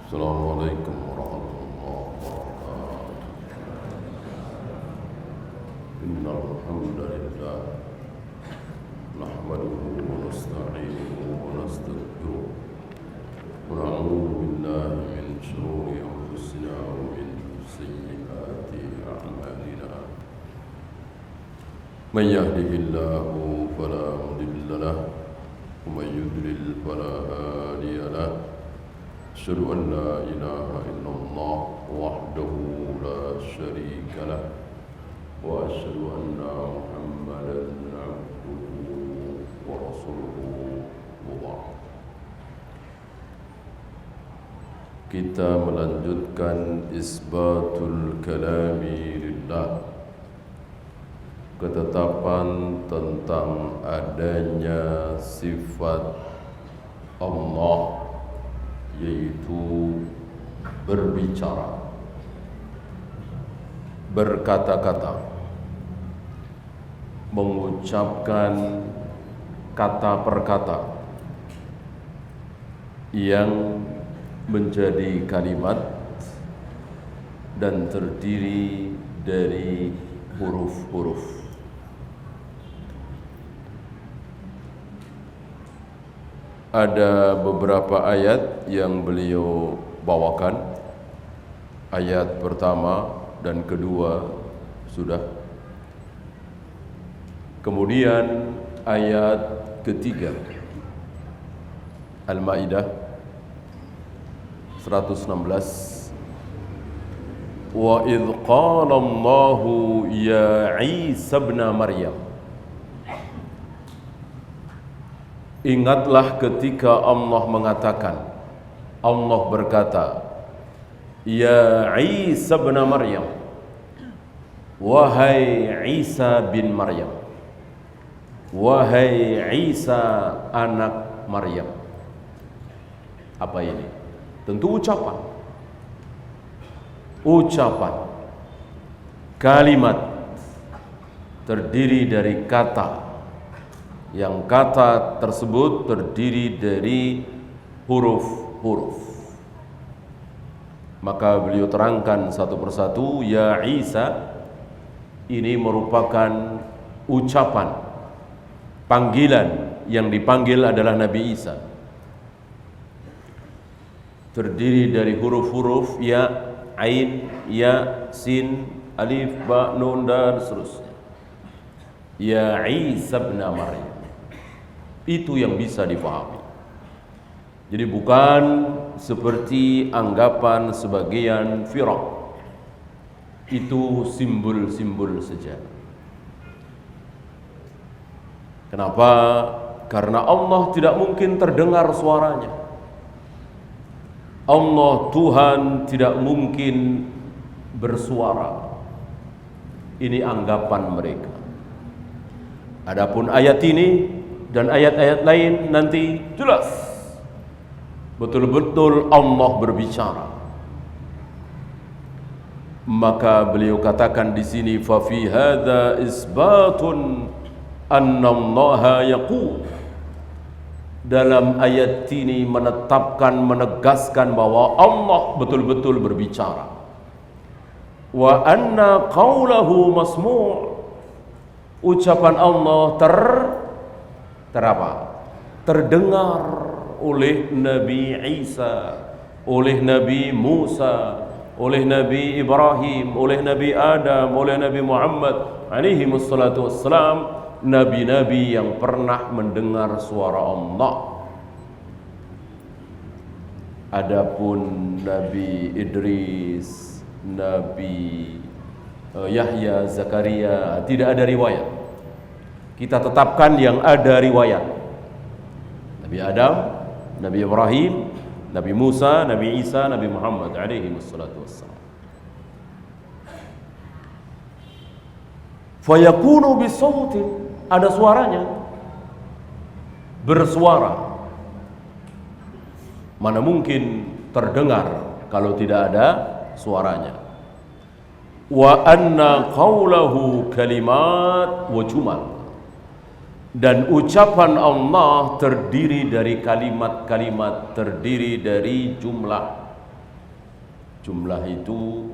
Assalamualaikum warahmatullahi wabarakatuh. Innal hamdalillah nahmaduhu wa nasta'inuhu wa nastaghfiruh wa na'udzu billahi min shururi anfusina wa min sayyiati a'malina. Man yahdihillahu fala mudilla lahu wa man yudlil fala hadiya lahu. أشهد أن لا إله إلا الله وحده لا شريك له وأشهد أن محمدا عبده ورسوله وبعد. Kita melanjutkan isbatul kalami lillah, ketetapan tentang adanya sifat Allah, yaitu berbicara, berkata-kata, mengucapkan kata per kata yang menjadi kalimat dan terdiri dari huruf-huruf. Ada beberapa ayat yang beliau bawakan. Ayat pertama dan kedua sudah. Kemudian ayat ketiga, Al-Maidah 116. Wa idh qala Allahu ya Isa ibn Maryam. Ingatlah ketika Allah mengatakan, Allah berkata, ya Isa bin Maryam, wahai Isa bin Maryam, wahai Isa anak Maryam. Apa ini? Tentu ucapan, kalimat terdiri dari kata, yang kata tersebut terdiri dari huruf-huruf. Maka beliau terangkan satu persatu, ya Isa ini merupakan ucapan, panggilan, yang dipanggil adalah Nabi Isa. Terdiri dari huruf-huruf ya, ain, ya, sin, alif, ba, nun, dan seterusnya. Ya Isa bin Maryam. Itu yang bisa dipahami. Jadi bukan seperti anggapan sebagian firaq, itu simbol-simbol saja. Kenapa? Karena Allah tidak mungkin terdengar suaranya. Allah Tuhan tidak mungkin bersuara. Ini anggapan mereka. Adapun ayat ini dan ayat-ayat lain nanti jelas betul-betul Allah berbicara. Maka beliau katakan di sini, fa fi hadza isbatun anna Allah yaqul. Dalam ayat ini menetapkan, menegaskan bahwa Allah betul-betul berbicara. Wa anna qawlahu masmu'. Ucapan Allah terdengar oleh Nabi Isa, oleh Nabi Musa, oleh Nabi Ibrahim, oleh Nabi Adam, oleh Nabi Muhammad alaihi wassalatu wassalam, nabi-nabi yang pernah mendengar suara Allah. Adapun Nabi Idris, Nabi Yahya, Zakaria, tidak ada riwayat. Kita tetapkan yang ada riwayat. Nabi Adam, Nabi Ibrahim, Nabi Musa, Nabi Isa, Nabi Muhammad alaihi wassalatu wassalam. Fayakunu bisautin, ada suaranya, bersuara. Mana mungkin terdengar kalau tidak ada suaranya. Wa anna qawlahu kalimat wa jumal. Dan ucapan Allah terdiri dari kalimat-kalimat, terdiri dari jumlah Jumlah itu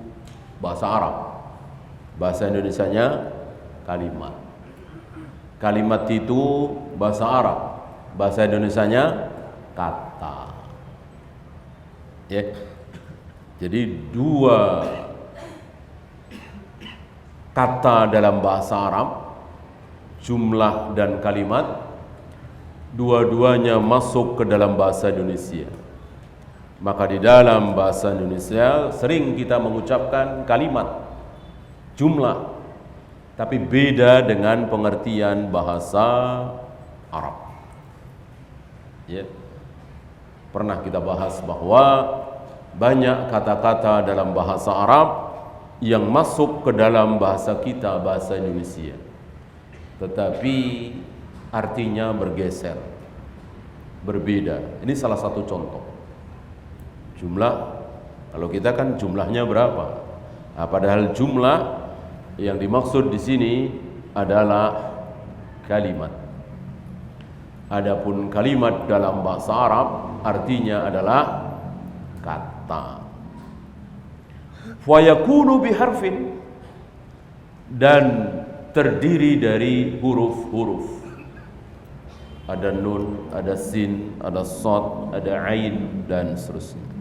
bahasa Arab. Bahasa Indonesianya kalimat. Kalimat itu bahasa Arab. Bahasa Indonesianya kata. Ya. Jadi dua kata dalam bahasa Arab, jumlah dan kalimat, dua-duanya masuk ke dalam bahasa Indonesia. Maka di dalam bahasa Indonesia sering kita mengucapkan kalimat, jumlah, tapi beda dengan pengertian bahasa Arab. Ya. Pernah kita bahas bahwa banyak kata-kata dalam bahasa Arab yang masuk ke dalam bahasa kita, bahasa Indonesia, tetapi artinya bergeser, berbeda. Ini salah satu contoh. Jumlah, kalau kita kan jumlahnya berapa? Nah, padahal jumlah yang dimaksud di sini adalah kalimat. Adapun kalimat dalam bahasa Arab artinya adalah kata. Wa yakunu biharfin, dan terdiri dari huruf-huruf. Ada nun, ada sin, ada sad, ada ain, dan seterusnya.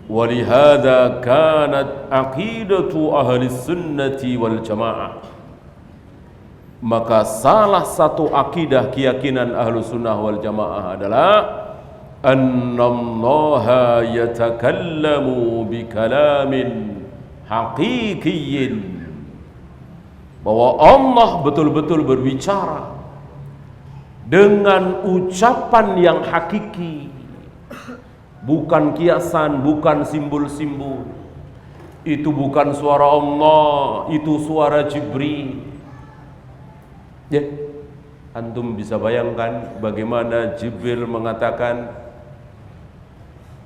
Walihada kanat aqidatu ahli sunnati wal jamaah. Maka salah satu akidah keyakinan ahlu sunnah wal jamaah adalah annallaha yatakallamu bikalamin haqiqiyyin, bahwa Allah betul-betul berbicara dengan ucapan yang hakiki, bukan kiasan, bukan simbol-simbol. Itu bukan suara Allah, itu suara Jibril. Ya, antum bisa bayangkan bagaimana Jibril mengatakan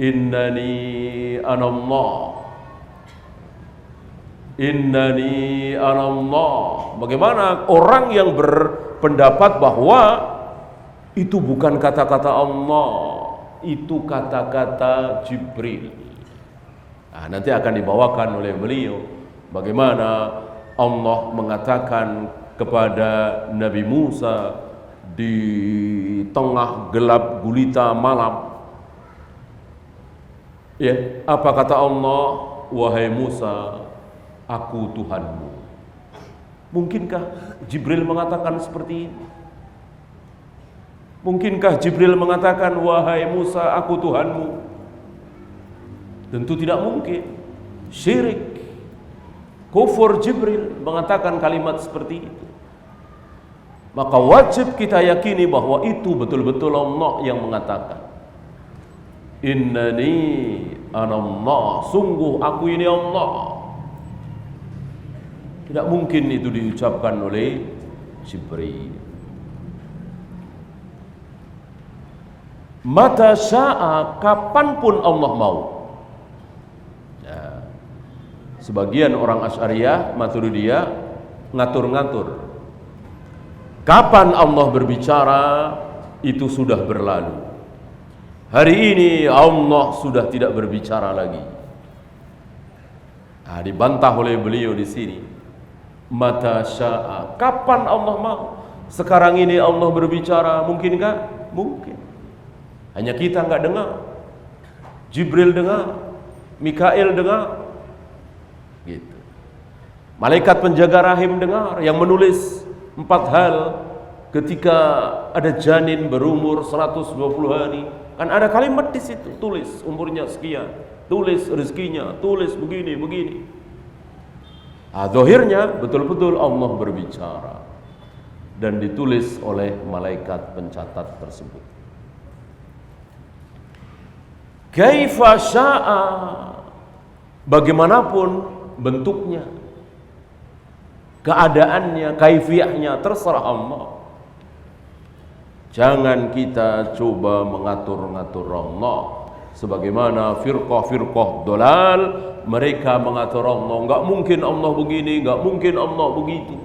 innani anallah, innani anallah. Bagaimana orang yang berpendapat bahwa itu bukan kata-kata Allah, itu kata-kata Jibril. Nah, nanti akan dibawakan oleh beliau bagaimana Allah mengatakan kepada Nabi Musa di tengah gelap gulita malam. Ya, apa kata Allah? Wahai Musa, aku Tuhanmu. Mungkinkah Jibril mengatakan seperti ini? Mungkinkah Jibril mengatakan, wahai Musa, aku Tuhanmu? Tentu tidak mungkin. Syirik, kufur Jibril mengatakan kalimat seperti itu. Maka wajib kita yakini bahwa itu betul-betul Allah yang mengatakan, innani anallah, sungguh aku ini Allah. Tidak mungkin itu diucapkan oleh Jibril. Mata sya'a, kapanpun Allah mau. Ya. Sebagian orang Asy'ariyah, Maturidiyah ngatur-ngatur. Kapan Allah berbicara, itu sudah berlalu. Hari ini Allah sudah tidak berbicara lagi. Nah, dibantah oleh beliau di sini. Mata sya'a, kapan Allah mau. Sekarang ini Allah berbicara, mungkinkah? Mungkin. Hanya kita enggak dengar. Jibril dengar, Mikail dengar. Gitu. Malaikat penjaga rahim dengar, yang menulis 4 hal ketika ada janin berumur 120 hari. Kan ada kalimat di situ, tulis umurnya sekian, tulis rezekinya, tulis begini, begini. Zahirnya betul-betul Allah berbicara dan ditulis oleh malaikat pencatat tersebut. Kaifa sya'a, bagaimanapun bentuknya, keadaannya, kaifiyahnya, terserah Allah. Jangan kita coba mengatur-ngatur Allah sebagaimana firqah-firqah dolal, mereka mengatur Allah. Enggak mungkin Allah begini, enggak mungkin Allah begitu.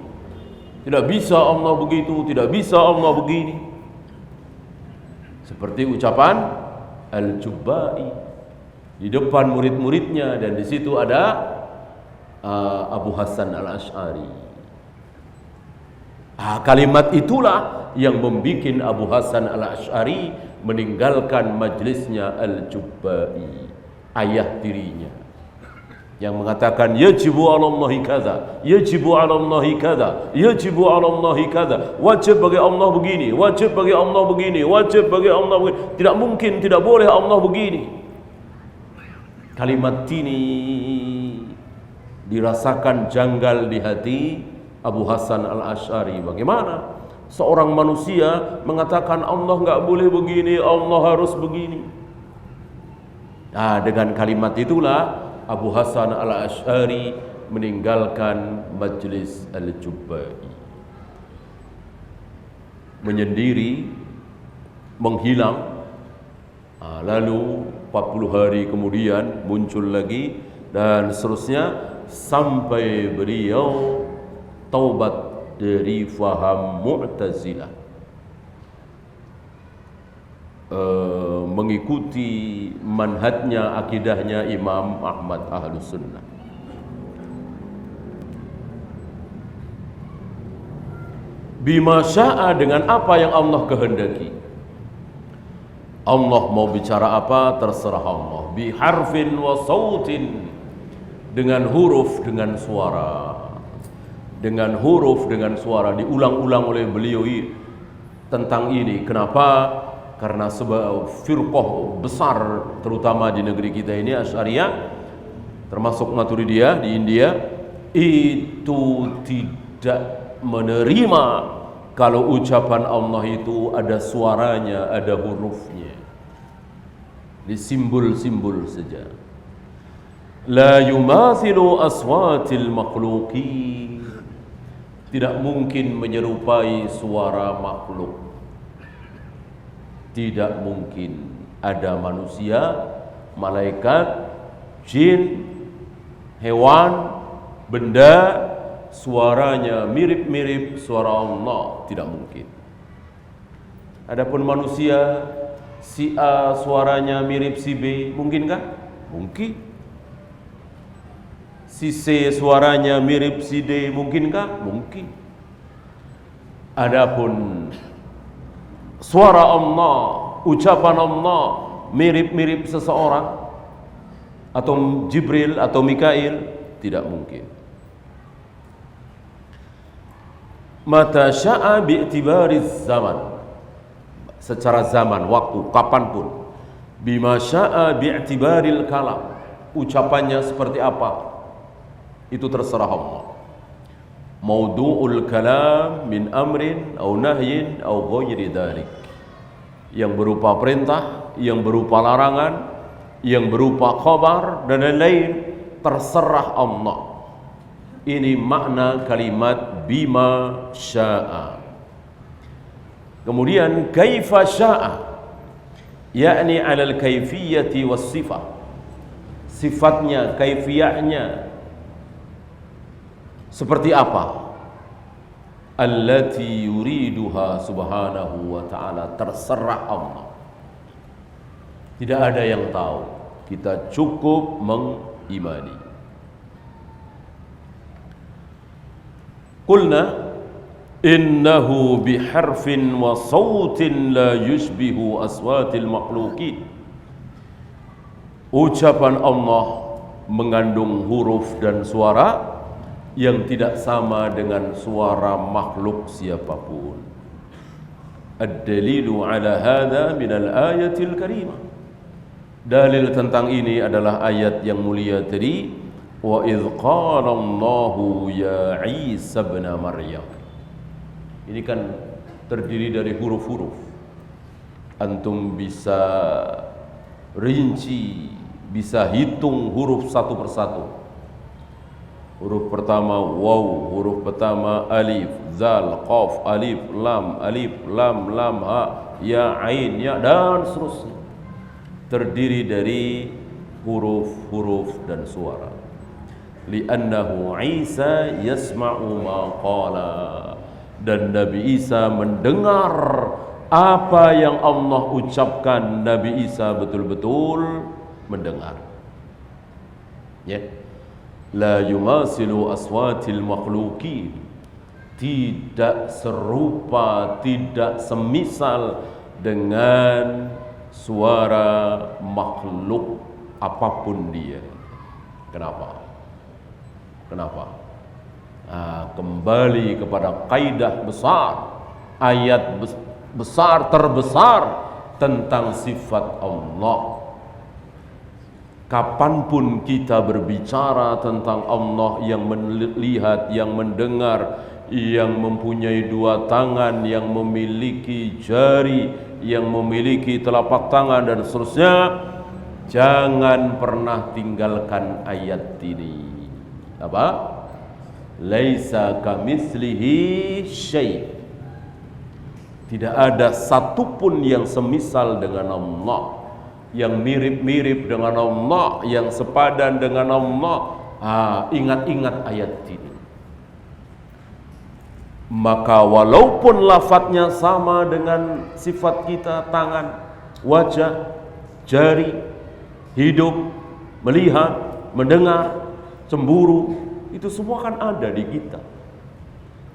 Tidak bisa Allah begitu, tidak bisa Allah begini. Seperti ucapan Al-Jubba'i, di depan murid-muridnya, dan di situ ada Abu Hasan Al-Asy'ari. Kalimat itulah yang membuat Abu Hasan Al-Asy'ari meninggalkan majlisnya Al-Jubba'i, ayah tirinya, yang mengatakan yajibu 'alallahi kadza, yajibu 'alallahi kadza, yajibu 'alallahi kadza, wajib bagi Allah begini, wajib bagi Allah begini, wajib bagi Allah begini, tidak mungkin, tidak boleh Allah begini. Kalimat ini dirasakan janggal di hati Abu Hasan Al-Asy'ari. Bagaimana seorang manusia mengatakan Allah nggak boleh begini, Allah harus begini? Dengan kalimat itulah Abu Hasan Al-Asy'ari meninggalkan majlis Al-Jubba'i, menyendiri, menghilang. Lalu 40 hari kemudian muncul lagi, dan seterusnya sampai beliau taubat dari faham Mu'tazilah, mengikuti manhajnya, akidahnya Imam Ahmad Ahlus Sunnah. Bima sya'a, dengan apa yang Allah kehendaki. Allah mau bicara apa, terserah Allah. Bi harfin wa sautin, dengan huruf, dengan suara. Dengan huruf, dengan suara. Diulang-ulang oleh beliau tentang ini. Kenapa? Karena sebuah firqah besar, terutama di negeri kita ini, Asy'ariyah, termasuk Maturidiyah di India, itu tidak menerima kalau ucapan Allah itu ada suaranya, ada hurufnya, di simbol-simbol saja. La yumathilu aswatil makhluqin, tidak mungkin menyerupai suara makhluk. Tidak mungkin ada manusia, malaikat, jin, hewan, benda suaranya mirip-mirip suara Allah, tidak mungkin. Adapun manusia, si A suaranya mirip si B, mungkinkah? Mungkin. Si C suaranya mirip si D, mungkinkah? Mungkin. Adapun suara Allah, ucapan Allah mirip-mirip seseorang atau Jibril atau Mikail, tidak mungkin. Mata sya'a bi'tibari zaman, secara zaman, waktu, kapanpun. Bima sya'a bi'tibaril kalam, ucapannya seperti apa, itu terserah Allah. Maudu'ul kalam min amrin au nahyin au ghairi dzalik, yang berupa perintah, yang berupa larangan, yang berupa khabar dan lain-lain, terserah Allah. Ini makna kalimat bima sya'a. Kemudian kaifa sya'a, yakni 'alal kaifiyati was sifah, sifatnya, kaifiyahnya seperti apa, allati yuriduha subhanahu wa ta'ala, terserah Allah. Tidak ada yang tahu, kita cukup mengimani. Qulna innahu biharfin wa sautin la yushbihu aswatil makhluqin, ucapan Allah mengandung huruf dan suara yang tidak sama dengan suara makhluk siapapun. Ad-dalilu ala hadha minal ayatil karimah, dalil tentang ini adalah ayat yang mulia tadi, wa idh qala Allahu ya Isa ibn Maryam. Ini kan terdiri dari huruf-huruf, antum bisa rinci, bisa hitung huruf satu persatu. Huruf pertama waw, huruf pertama alif, zal, qaf, alif, lam, ha, ya, ain, ya, dan seterusnya. Terdiri dari huruf-huruf dan suara. Li'annahu Isa yasma'u ma qala, dan Nabi Isa mendengar apa yang Allah ucapkan. Nabi Isa betul-betul mendengar. Ya. La yumasilu aswatil makhluqin, tidak serupa, tidak semisal dengan suara makhluk apapun dia. Kenapa? Kembali kepada kaidah besar, ayat besar terbesar tentang sifat Allah. Kapanpun kita berbicara tentang Allah yang melihat, yang mendengar, yang mempunyai dua tangan, yang memiliki jari, yang memiliki telapak tangan dan seterusnya, jangan pernah tinggalkan ayat ini. Apa? Laisa kamitslihi syai'. Tidak ada satupun yang semisal dengan Allah, yang mirip-mirip dengan Allah, yang sepadan dengan Allah. Ingat-ingat ayat ini. Maka walaupun lafadznya sama dengan sifat kita, tangan, wajah, jari, hidup, melihat, mendengar, cemburu, itu semua kan ada di kita.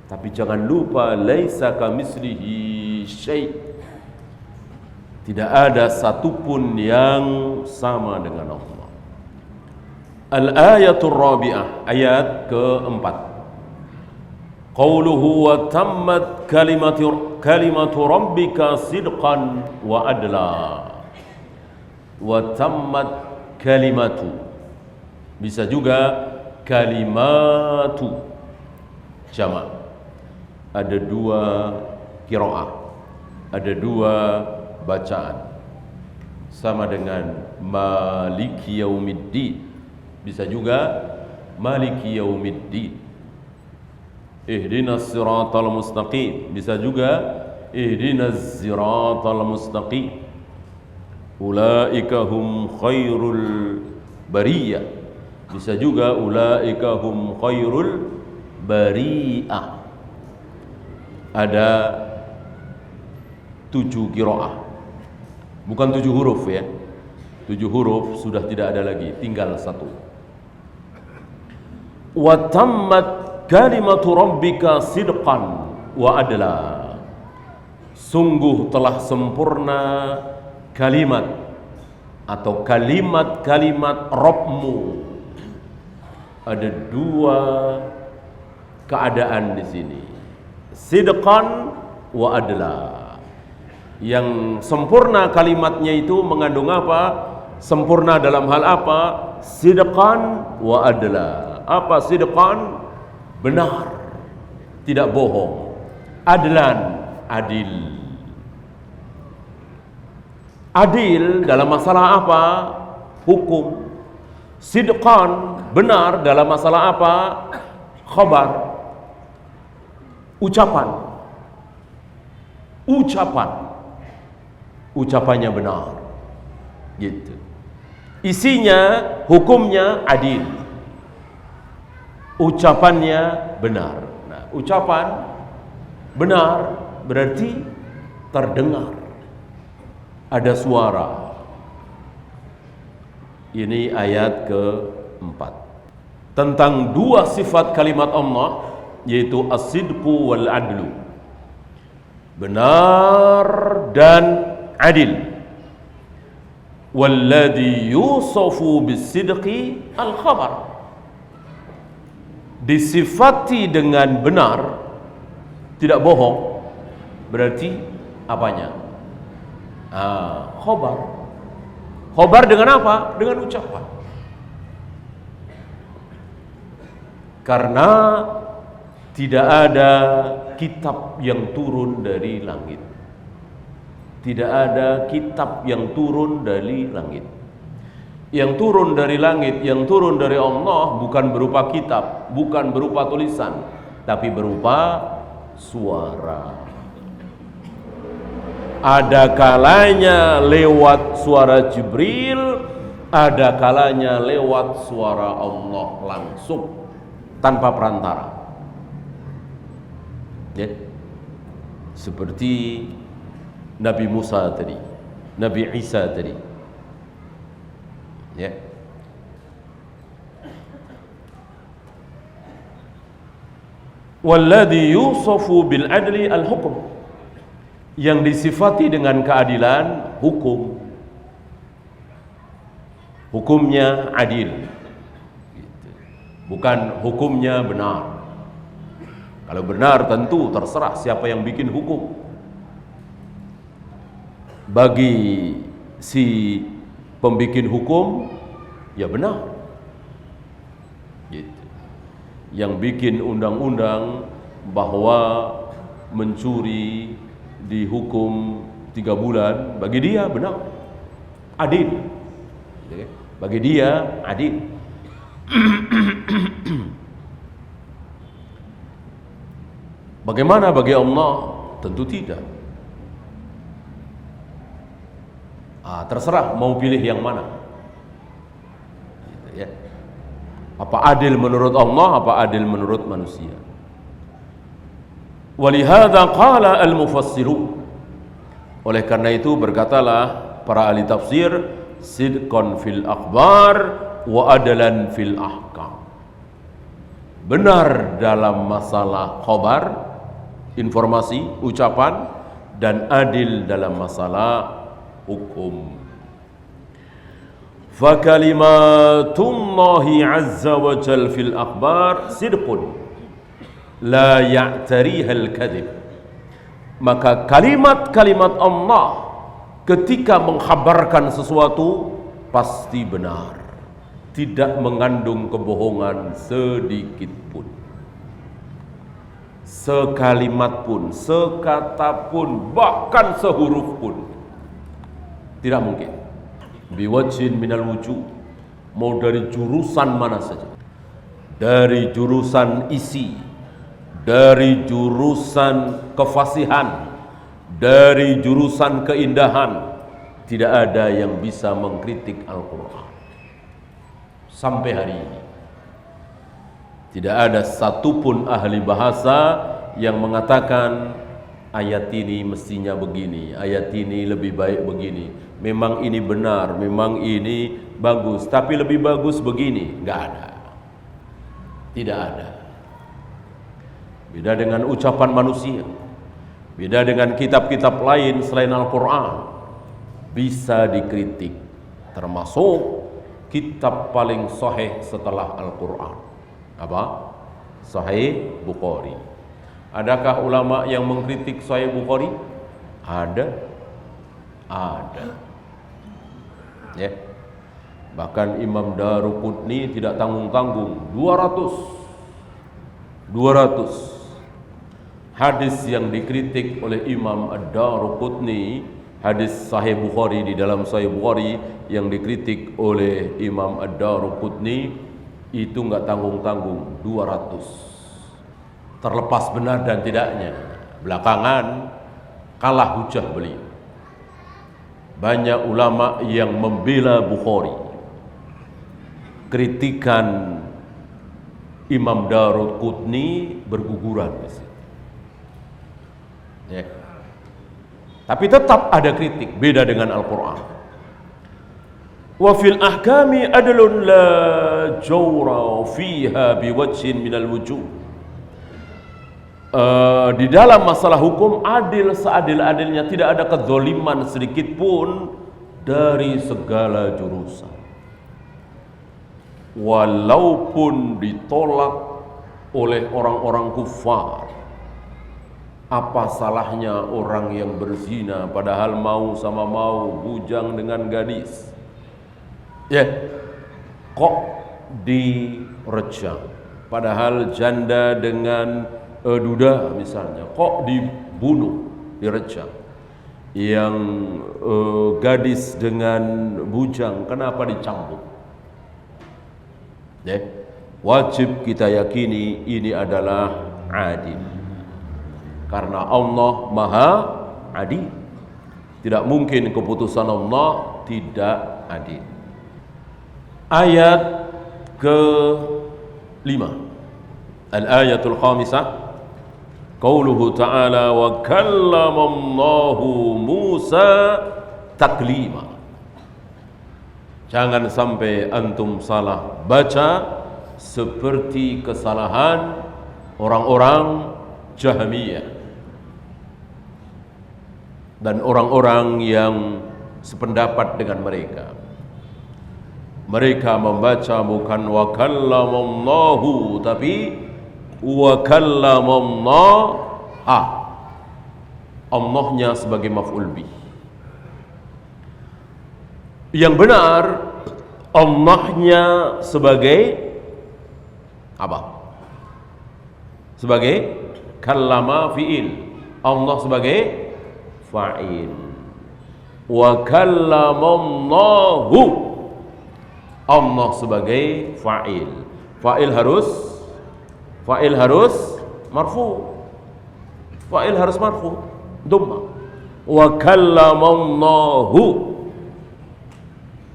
Tapi jangan lupa, laisa kamitslihi syai'. Tidak ada satupun yang sama dengan Allah. Al-ayatul rabi'ah, ayat keempat. Qauluhu wa tammat kalimatu rabbika sidqan wa adla. Wa tammat kalimatu. Bisa juga kalimatu. Jamak. Ada dua qiraah. Ada dua bacaan, sama dengan maliki yaumiddin, bisa juga maliki yaumiddin. Ihdinas siratal mustaqim, bisa juga ihdinas siratal mustaqim. Ulaika hum khairul bariyah, bisa juga ulaika hum khairul bariyah. Ada 7 qiraah. Bukan 7 huruf ya. 7 huruf sudah tidak ada lagi, tinggal 1. Wa tammat kalimatu rabbika sidqan wa adla. Sungguh telah sempurna kalimat atau kalimat-kalimat Rabbmu. Ada 2 keadaan di sini. Sidqan wa adla. Yang sempurna kalimatnya itu mengandung apa? Sempurna dalam hal apa? Sidqan wa adla. Apa sidqan? Benar, tidak bohong. Adlan, adil. Adil dalam masalah apa? Hukum. Sidqan, benar dalam masalah apa? Khabar. Ucapan. Ucapannya benar, gitu. Isinya, hukumnya adil, ucapannya benar. Nah, ucapan benar berarti terdengar, ada suara. Ini ayat keempat tentang 2 sifat kalimat Allah, yaitu as-sidqu wal adlu, benar dan adil. Walladhi yusafu bisidqi al-khabar, disifati dengan benar, tidak bohong, berarti apanya? Khabar. Khabar dengan apa? Dengan ucapan. Karena tidak ada kitab yang turun dari langit. Tidak ada kitab yang turun dari langit. Yang turun dari langit, yang turun dari Allah bukan berupa kitab, bukan berupa tulisan, tapi berupa suara. Ada kalanya lewat suara Jibril, ada kalanya lewat suara Allah langsung, tanpa perantara. Ya. Seperti Nabi Musa tadi, Nabi Isa tadi. Ya. Walladhi yusafu bil adli al hukum, yang disifati dengan keadilan hukum, hukumnya adil, bukan hukumnya benar. Kalau benar tentu terserah siapa yang bikin hukum. Bagi si pembikin hukum ya benar gitu. Yang bikin undang-undang bahwa mencuri dihukum 3 bulan, bagi dia benar, adil. Bagi dia adil. Bagaimana bagi Allah? Tentu tidak. Terserah mau pilih yang mana. Gitu, ya. Apa adil menurut Allah, apa adil menurut manusia. Walihada qala al-mufassirun. Oleh karena itu berkatalah para ahli tafsir, sidqan fil akhbar wa adalan fil ahkam. Benar dalam masalah khabar, informasi, ucapan, dan adil dalam masalah hukum. Fa kalimatullahi azza wa jal fil akhbar sidqun la ya'tariha al-kadhib. Maka kalimat-kalimat Allah ketika mengkhabarkan sesuatu pasti benar, tidak mengandung kebohongan sedikit pun. Sekalimat pun, sekata pun, bahkan sehuruf pun tidak mungkin. Biwajhin minal wujuh, mau dari jurusan mana saja, dari jurusan isi, dari jurusan kefasihan, dari jurusan keindahan, tidak ada yang bisa mengkritik Al-Quran sampai hari ini. Tidak ada satupun ahli bahasa yang mengatakan ayat ini mestinya begini, ayat ini lebih baik begini. Memang ini benar, memang ini bagus, tapi lebih bagus begini. Enggak ada. Tidak ada. Beda dengan ucapan manusia, beda dengan kitab-kitab lain selain Al-Quran, bisa dikritik. Termasuk kitab paling sahih setelah Al-Quran. Apa? Sahih Bukhari. Adakah ulama yang mengkritik Sahih Bukhari? Ada. Ya. Bahkan Imam Daruqutni tidak tanggung-tanggung 200 hadis yang dikritik oleh Imam Ad-Daruqutni, hadis Sahih Bukhari, di dalam Sahih Bukhari yang dikritik oleh Imam Ad-Daruqutni itu enggak tanggung-tanggung 200. Terlepas benar dan tidaknya, belakangan kalah hujah beliau. Banyak ulama yang membela Bukhari. Kritikan Imam Daruqutni berguguran di situ. Ya. Tapi tetap ada kritik, beda dengan Al-Quran. Wa fil ahkami adlun la jawra fiha biwajhin minal wujuh. Di dalam masalah hukum adil seadil-adilnya, tidak ada kezaliman sedikit pun dari segala jurusan. Walaupun ditolak oleh orang-orang kufar, apa salahnya orang yang berzina padahal mau sama mau, bujang dengan gadis, ya, kok direjam? Padahal janda dengan duda misalnya, kok dibunuh, direjam. Yang gadis dengan bujang, kenapa dicambuk? Ya, wajib kita yakini ini adalah adil, karena Allah Maha Adil. Tidak mungkin keputusan Allah tidak adil. Ayat ke-5, al-ayatul khamisah, qauluhu ta'ala wa kallamallahu Musa taklima. Jangan sampai antum salah baca seperti kesalahan orang-orang Jahmiyah dan orang-orang yang sependapat dengan mereka. Mereka membaca bukan wa kallamallahu, tapi wa kallamallah, Allahnya sebagai maf'ul bih. Yang benar Allahnya sebagai apa? Sebagai kallama fi'il, Allah sebagai fa'il. Wa kallamallahu, Allah sebagai fa'il. Fa'il harus marfu. Fa'il harus marfu, dhamma. Wa kallamallahu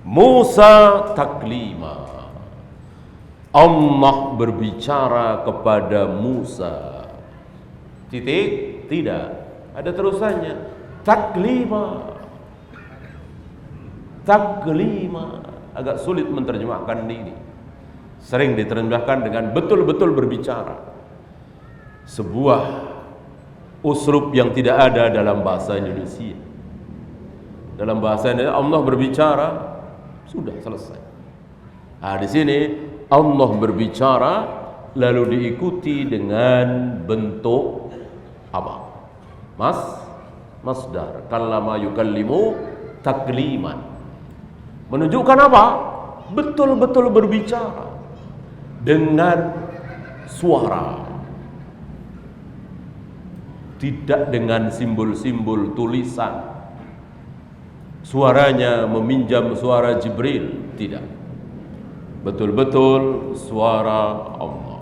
Musa taklima, Allah berbicara kepada Musa. Titik, tidak ada terusannya. Taklima, taklima, agak sulit menerjemahkan ini. Sering diterjemahkan dengan betul-betul berbicara. Sebuah uslub yang tidak ada dalam bahasa Indonesia. Dalam bahasa Indonesia Allah berbicara, sudah selesai. Nah, di sini Allah berbicara lalu diikuti dengan bentuk apa? Masdar. Kallama yukallimu takliman. Menunjukkan apa? Betul-betul berbicara dengan suara. Tidak dengan simbol-simbol tulisan. Suaranya meminjam suara Jibril, tidak. Betul-betul suara Allah.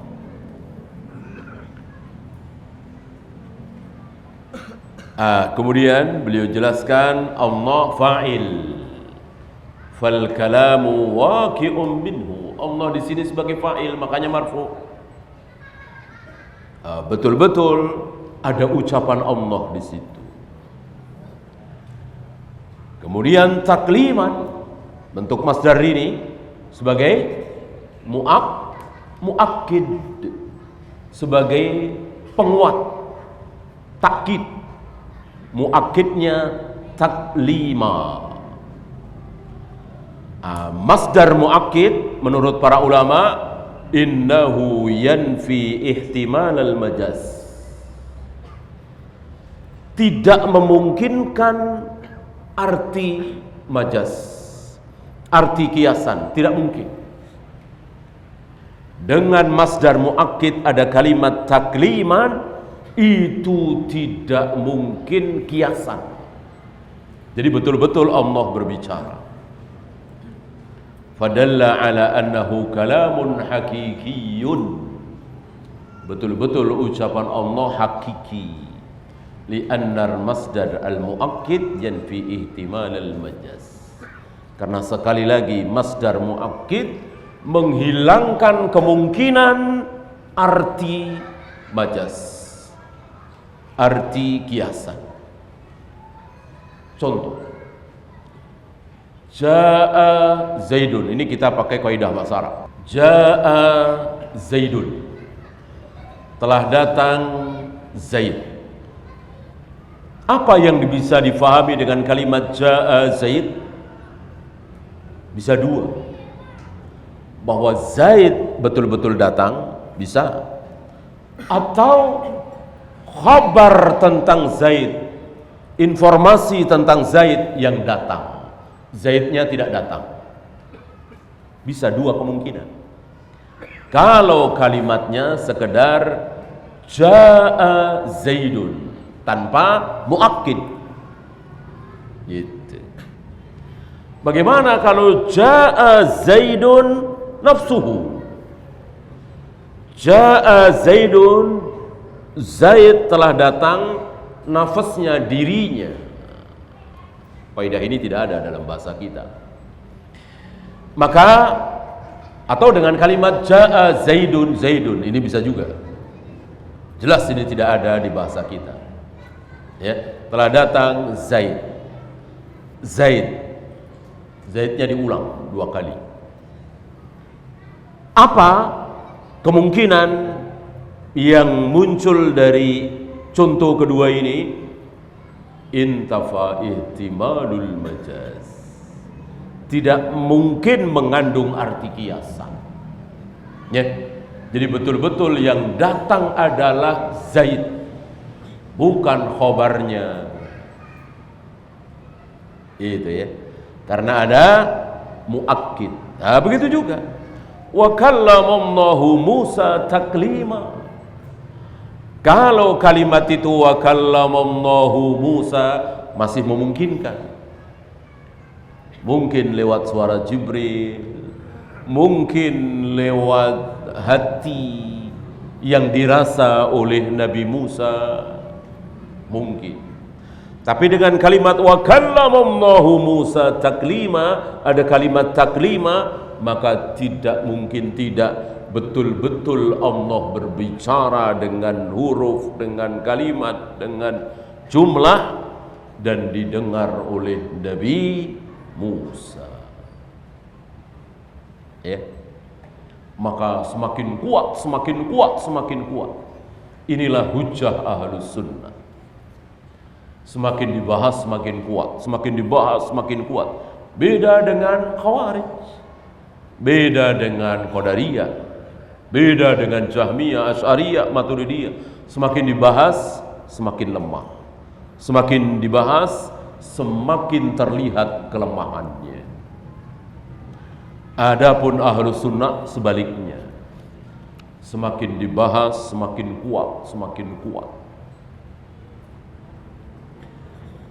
Kemudian beliau jelaskan Allah fa'il, fal kalamu waqi'un minhu. Allah di sini sebagai fa'il, makanya marfu. Betul-betul ada ucapan Allah di situ. Kemudian takliman, bentuk masdar ini sebagai muakkid, sebagai penguat, takkid. Muakkidnya taklima. Masdar muakkid menurut para ulama innahu yanfi ihtimal al-majaz. Tidak memungkinkan arti majaz, arti kiasan, tidak mungkin. Dengan masdar muakkid ada kalimat takliman, itu tidak mungkin kiasan. Jadi betul-betul Allah berbicara. Fadalla ala annahu kalamun hakikiyun. Betul-betul ucapan Allah hakiki. Li'annar masdar al-mu'akkid yanfi ihtimal al-majaz. Karena sekali lagi masdar mu'akkid menghilangkan kemungkinan arti majaz, arti kiasan. Contoh, Ja'a Zaidun. Ini kita pakai kaidah bahasa Arab. Ja'a Zaidun. Telah datang Zaid. Apa yang bisa difahami dengan kalimat Ja'a Zaid? Bisa dua. Bahwa Zaid betul-betul datang, bisa. Atau khabar tentang Zaid, informasi tentang Zaid yang datang, Zaidnya tidak datang. Bisa dua kemungkinan. Kalau kalimatnya sekedar Ja'a Zaidun tanpa muakkid, gitu. Bagaimana kalau Ja'a Zaidun nafsuhu? Ja'a Zaidun, Zaid telah datang, nafasnya, dirinya. Kaidah ini tidak ada dalam bahasa kita. Maka atau dengan kalimat Ja'a Zaidun, Zaidun, ini bisa juga. Jelas ini tidak ada di bahasa kita. Ya, telah datang Zaid. Zaidnya diulang dua kali. Apa kemungkinan yang muncul dari contoh kedua ini, intafa ihtimalul majaz, tidak mungkin mengandung arti kiasan. Ya. Jadi betul-betul yang datang adalah Zaid, bukan khobarnya. Itu ya. Karena ada muakkid. Nah, begitu juga. Wa kallamallahu Musa taklima. Kalau kalimat itu wa kallamallahu Musa masih memungkinkan. Mungkin lewat suara Jibril, mungkin lewat hati yang dirasa oleh Nabi Musa, mungkin. Tapi dengan kalimat wa kallamallahu Musa taklima, ada kalimat taklima, maka tidak mungkin tidak betul-betul Allah berbicara dengan huruf, dengan kalimat, dengan jumlah, dan didengar oleh Nabi Musa. Ya. Maka semakin kuat, semakin kuat, semakin kuat. Inilah hujjah ahlus sunnah. Semakin dibahas semakin kuat, semakin dibahas semakin kuat. Beda dengan Khawarij, beda dengan Qadariyah, beda dengan Jahmiyah, Asy'ariyah, Maturidiyah. Semakin dibahas semakin lemah, semakin dibahas semakin terlihat kelemahannya. Adapun ahlus sunnah sebaliknya, semakin dibahas semakin kuat, semakin kuat.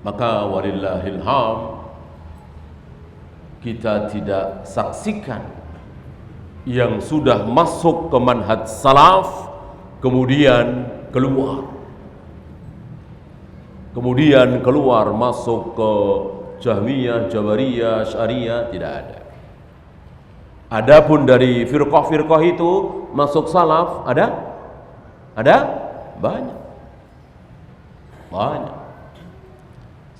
Maka walillahil hamd, kita tidak saksikan yang sudah masuk ke manhaj salaf kemudian keluar masuk ke Jahmiyah, Jabariyah, Asy'ariyah, tidak ada. Adapun dari firqah-firqah itu masuk salaf, ada banyak.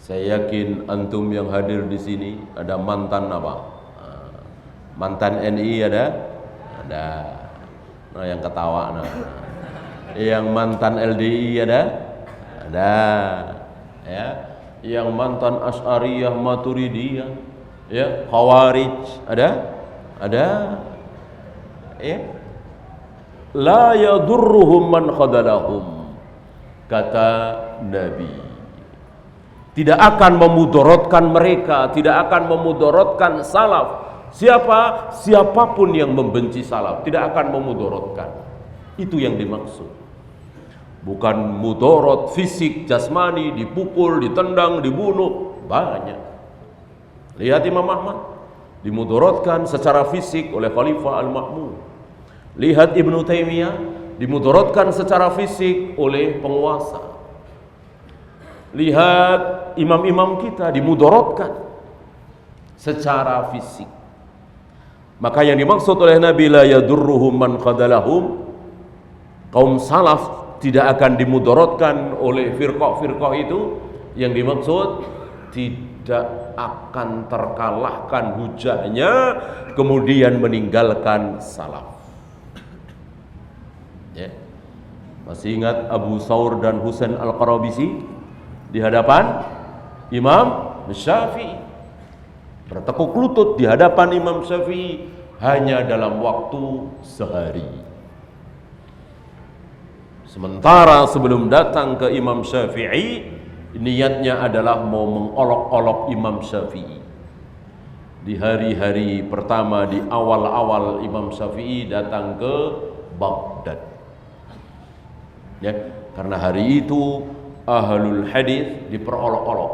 Saya yakin antum yang hadir di sini ada mantan apa? Mantan NI ada. Nah, yang ketawa nah. Yang mantan LDI ada. Ya. Yang mantan Asy'ariyah, Maturidiyah, ya, Khawarij ada. Ya. La yadurruhum man khadalahum, kata Nabi. Tidak akan memudorotkan mereka, tidak akan memudorotkan salaf. Siapapun yang membenci salaf tidak akan memudorotkan. Itu yang dimaksud. Bukan mudorot fisik, jasmani, dipukul, ditendang, dibunuh, banyak. Lihat Imam Ahmad dimudorotkan secara fisik oleh Khalifah Al-Ma'mun. Lihat Ibnu Taimiyah dimudorotkan secara fisik oleh penguasa. Lihat imam-imam kita dimudorotkan secara fisik. Maka yang dimaksud oleh Nabi la yadurruhum man khadalahum, kaum salaf tidak akan dimudorotkan oleh firqah-firqah itu. Yang dimaksud tidak akan terkalahkan hujahnya kemudian meninggalkan salaf. Ya. Masih ingat Abu Thawr dan Husain Al-Qarabisi di hadapan Imam Syafi'i, bertekuk lutut di hadapan Imam Syafi'i hanya dalam waktu sehari. Sementara sebelum datang ke Imam Syafi'i, niatnya adalah mau mengolok-olok Imam Syafi'i. Di hari-hari pertama, di awal-awal Imam Syafi'i datang ke Baghdad. Ya, karena hari itu ahlul hadis diperolok-olok.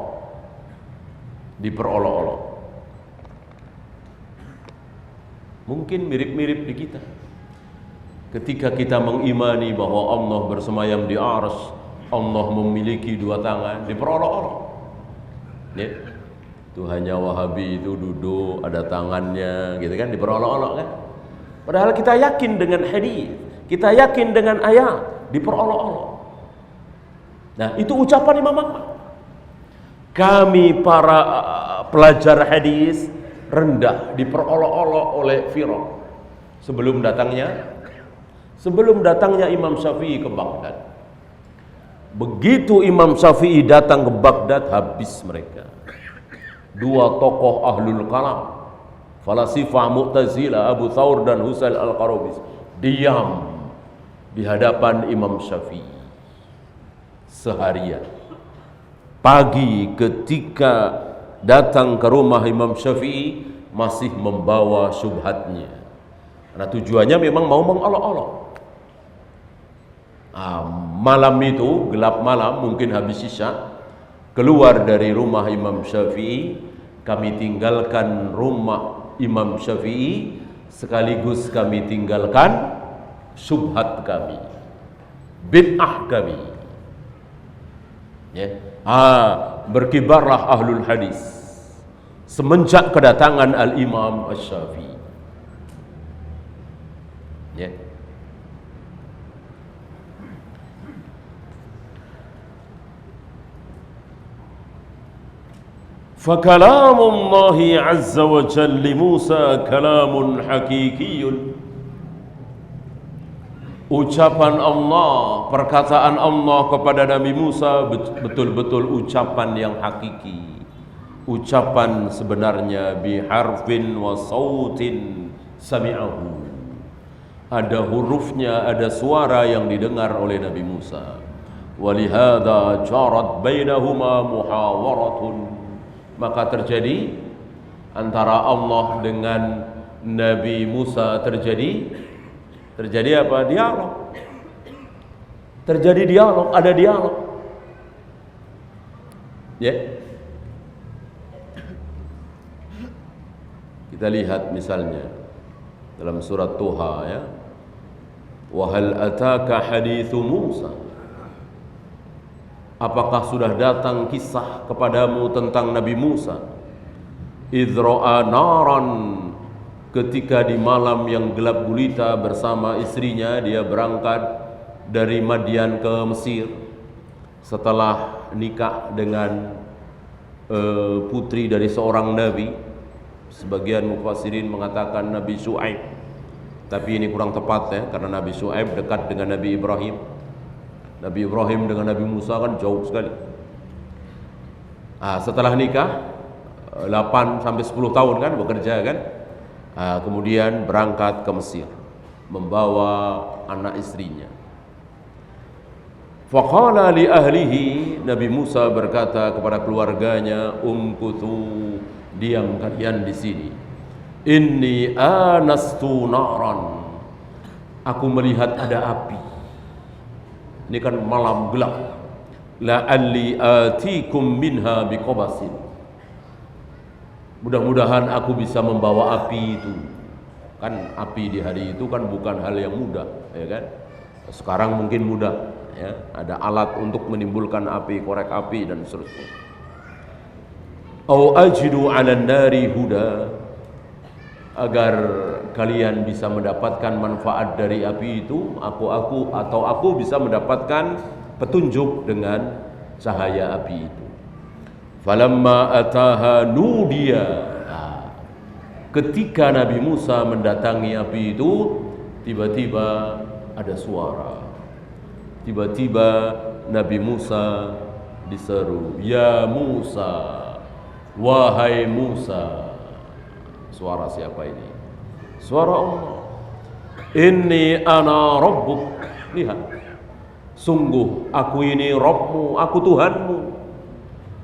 Mungkin mirip-mirip di kita. Ketika kita mengimani bahwa Allah bersemayam di arsy, Allah memiliki dua tangan, diperolok-olok. Ya. Itu hanya Wahabi itu duduk ada tangannya, gitu kan, diperolok-olok kan. Padahal kita yakin dengan hadis, kita yakin dengan ayat, diperolok-olok. Nah, itu ucapan Imam Ahmad. Kami para pelajar hadis rendah diperolok-olok oleh firqah sebelum datangnya sebelum datangnya Imam Syafi'i ke Baghdad. Begitu Imam Syafi'i datang ke Baghdad, habis mereka. Dua tokoh ahlul kalam, falasifah Mu'tazilah, Abu Thawr dan Husail Al-Qarabis, diam di hadapan Imam Syafi'i seharian. Pagi ketika datang ke rumah Imam Syafi'i, masih membawa syubhatnya. Karena tujuannya memang mau mengolok-olok. Malam itu, gelap malam, mungkin habis isya, keluar dari rumah Imam Syafi'i. Kami tinggalkan rumah Imam Syafi'i, sekaligus kami tinggalkan syubhat kami, bid'ah kami. Ya. Berkibarlah ahlul hadis semenjak kedatangan Al-Imam Asy-Syafi'i. Ya. Fakalamullahi azza wa jalla li Musa kalamun haqiqiyyun. Ucapan Allah, perkataan Allah kepada Nabi Musa betul-betul ucapan yang hakiki. Ucapan sebenarnya biharfin wa sautin sami'ahu. Ada hurufnya, ada suara yang didengar oleh Nabi Musa. Walihada jarat bainahuma muhawaratun. Maka terjadi antara Allah dengan Nabi Musa terjadi apa? Dialog. Terjadi dialog, ada dialog. Ya. Kita lihat misalnya dalam surat Tuha, ya. Wa hal ataka haditsu Musa? Apakah sudah datang kisah kepadamu tentang Nabi Musa? Idh ra'a naran, ketika di malam yang gelap gulita bersama istrinya, dia berangkat dari Madian ke Mesir setelah nikah dengan putri dari seorang nabi. Sebagian mufassirin mengatakan Nabi Syuaib, tapi ini kurang tepat, ya, karena Nabi Syuaib dekat dengan Nabi Ibrahim. Nabi Ibrahim dengan Nabi Musa kan jauh sekali. Setelah nikah 8 sampai 10 tahun kan bekerja kan. Kemudian berangkat ke Mesir membawa anak istrinya. Faqala li ahlihi, Nabi Musa berkata kepada keluarganya, umkuthu, diam kalian di sini. Inni anastu naran, aku melihat ada api. Ini kan malam gelap. La'alli atikum minha biqabasin, mudah-mudahan aku bisa membawa api itu. Kan api di hari itu kan bukan hal yang mudah, ya kan? Sekarang mungkin mudah, ya. Ada alat untuk menimbulkan api, korek api dan seterusnya. Au ajidu 'alan nari huda, agar kalian bisa mendapatkan manfaat dari api itu, aku bisa mendapatkan petunjuk dengan cahaya api itu. Falamma ataha nudiya, ketika Nabi Musa mendatangi api itu, tiba-tiba ada suara. Tiba-tiba Nabi Musa diseru, ya Musa, wahai Musa. Suara siapa ini? Suara Allah. Inni ana rabbuk. Lihat, sungguh aku ini Rabbmu, aku Tuhanmu.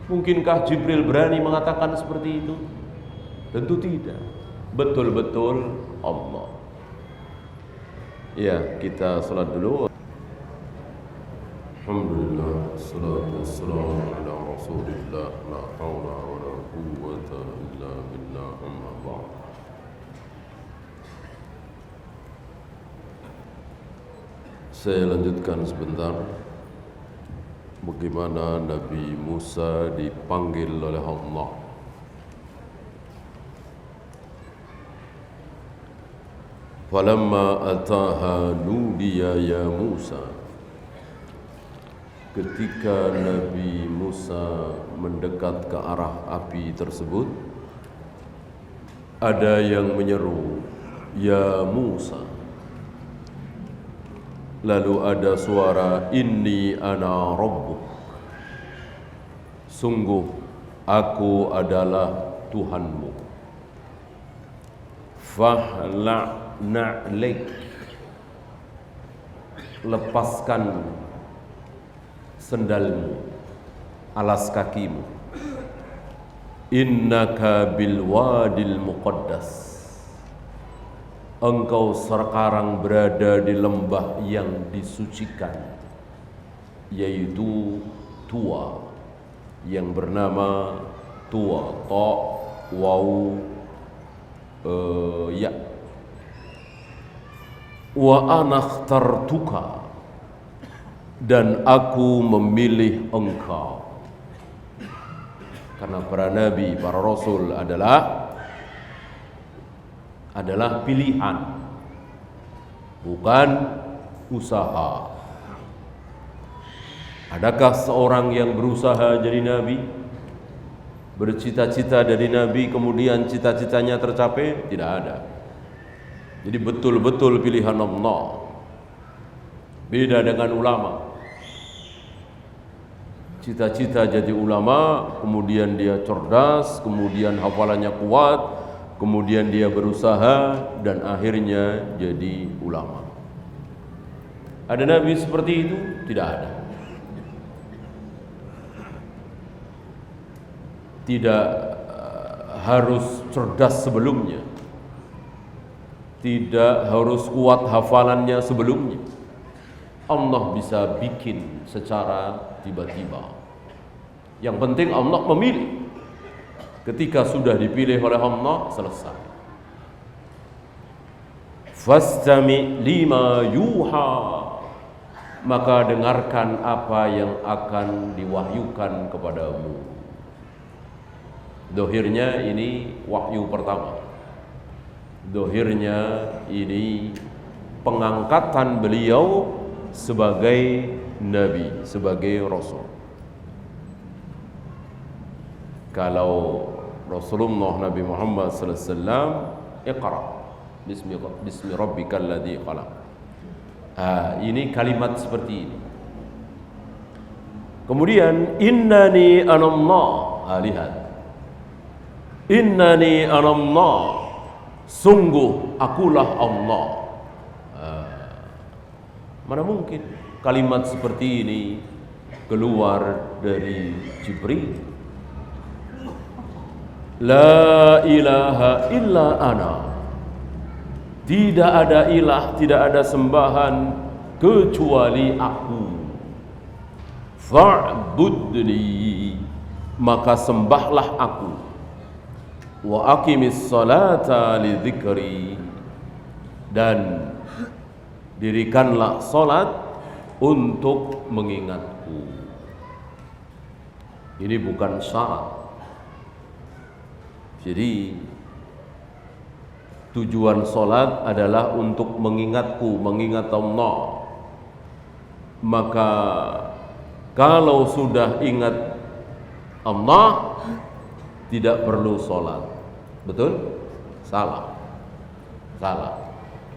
Mungkinkah Jibril berani mengatakan seperti itu? Tentu tidak. Betul-betul Allah. Ya, kita salat dulu. Alhamdulillah, salatu wassalamu ala Rasulillah, la haula wala quwwata illa billah, amma ba'd. Saya lanjutkan sebentar bagaimana Nabi Musa dipanggil oleh Allah. Falamma ataha nudiya ya Musa. Ketika Nabi Musa mendekat ke arah api tersebut, ada yang menyeru, ya Musa. Lalu ada suara, inni ana rabbuk, sungguh aku adalah Tuhanmu. Fahla'na'laik, lepaskan sendalmu, alas kakimu. Innaka bil wadil muqaddas, engkau sekarang berada di lembah yang disucikan, yaitu Tua, yang bernama Tua, Ta, Waw, Ya. Wa ana ikhtartuka, dan aku memilih engkau. Karena para nabi, para rasul adalah pilihan, bukan usaha. Adakah seorang yang berusaha jadi nabi, bercita-cita jadi nabi, kemudian cita-citanya tercapai? Tidak ada. Jadi betul-betul pilihan Allah. Beda dengan ulama. Cita-cita jadi ulama, kemudian dia cerdas, kemudian hafalannya kuat, kemudian dia berusaha, dan akhirnya jadi ulama. Ada nabi seperti itu? Tidak ada. Tidak harus cerdas sebelumnya, tidak harus kuat hafalannya sebelumnya. Allah bisa bikin secara tiba-tiba. Yang penting Allah memilih. Ketika sudah dipilih oleh Allah, selesai. Fastami lima yuha, maka dengarkan apa yang akan diwahyukan kepadamu. Dohirnya ini wahyu pertama. Dohirnya ini pengangkatan beliau sebagai nabi, sebagai rasul. Kalau Rasulullah Nabi Muhammad sallallahu alaihi wasallam, Iqra bismi rabbikal ladzi khalaq. Ini kalimat seperti ini. Kemudian innani anallah, lihat. Innani anallah, sungguh akulah Allah. Mana mungkin kalimat seperti ini keluar dari Jibril? La ilaha illa ana, tidak ada ilah, tidak ada sembahan kecuali aku. Fa'budni, maka sembahlah aku. Wa aqimis salata li dzikri, dan dirikanlah salat untuk mengingatku. Ini bukan syarat. Jadi tujuan salat adalah untuk mengingatku, mengingat Allah. Maka kalau sudah ingat Allah, tidak perlu salat. Betul? Salah.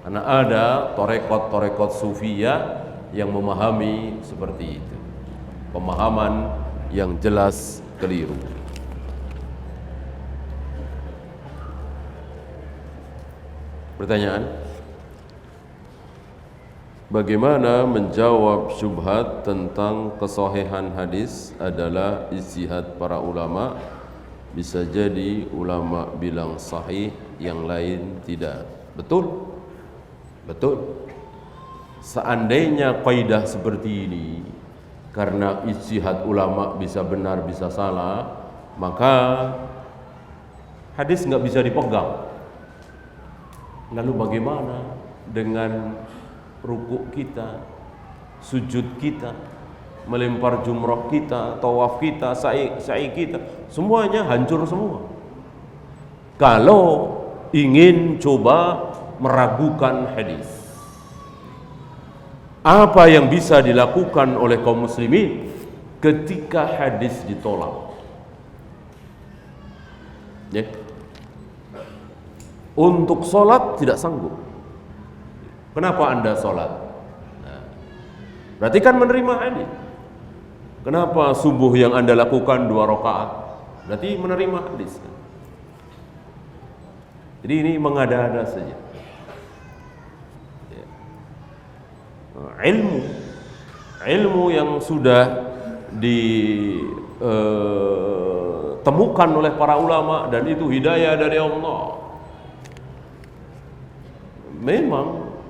Karena ada torekot sufiyah yang memahami seperti itu. Pemahaman yang jelas keliru. Pertanyaan: bagaimana menjawab syubhat tentang kesahihan hadis adalah ijtihad para ulama? Bisa jadi ulama bilang sahih, yang lain tidak. Betul. Seandainya kaidah seperti ini, karena ijtihad ulama bisa benar bisa salah, maka hadis nggak bisa dipegang. Lalu bagaimana dengan rukuk kita, sujud kita, melempar jumrah kita, tawaf kita, sa'i kita, semuanya hancur semua. Kalau ingin coba meragukan hadis, apa yang bisa dilakukan oleh kaum muslimin ketika hadis ditolak? Ya. Untuk sholat tidak sanggup. Kenapa Anda sholat? Nah, Berarti kan menerima hadis. Kenapa subuh yang Anda lakukan 2 rakaat? Berarti menerima hadis. Jadi ini mengada-ada saja. Ilmu yang sudah ditemukan oleh para ulama, dan itu hidayah dari Allah. Memang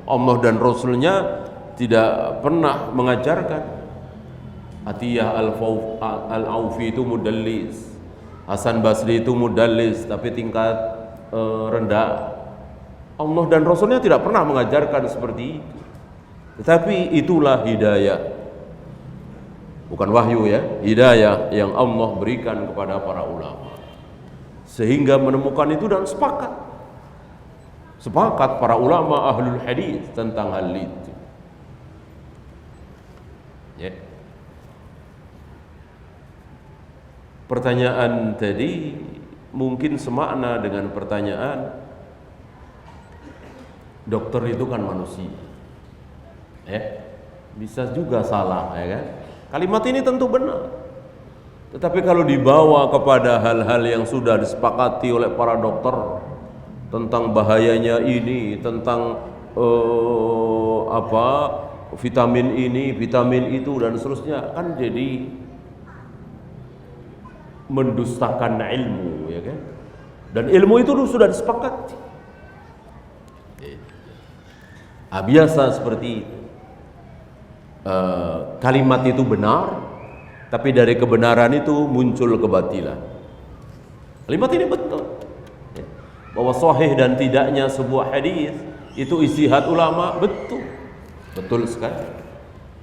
Allah dan Rasulnya tidak pernah mengajarkan Atiyah Al-Aufi itu mudallis, Hasan Basri itu mudallis tapi tingkat rendah. Allah dan Rasulnya tidak pernah mengajarkan seperti itu. Tetapi itulah hidayah, bukan wahyu ya, hidayah yang Allah berikan kepada para ulama, sehingga menemukan itu dan sepakat para ulama ahlul hadis tentang hal itu. Ya. Pertanyaan tadi mungkin semakna dengan pertanyaan, dokter itu kan manusia. Bisa juga salah, ya kan? Kalimat ini tentu benar. Tetapi kalau dibawa kepada hal-hal yang sudah disepakati oleh para dokter tentang bahayanya ini, tentang vitamin ini, vitamin itu dan seterusnya, kan jadi mendustakan ilmu, ya kan? Dan ilmu itu sudah disepakati. Biasa seperti itu. Kalimat itu benar, tapi dari kebenaran itu muncul kebatilan. Kalimat ini betul, bahwa sahih dan tidaknya sebuah hadis itu ijtihad ulama, betul sekali.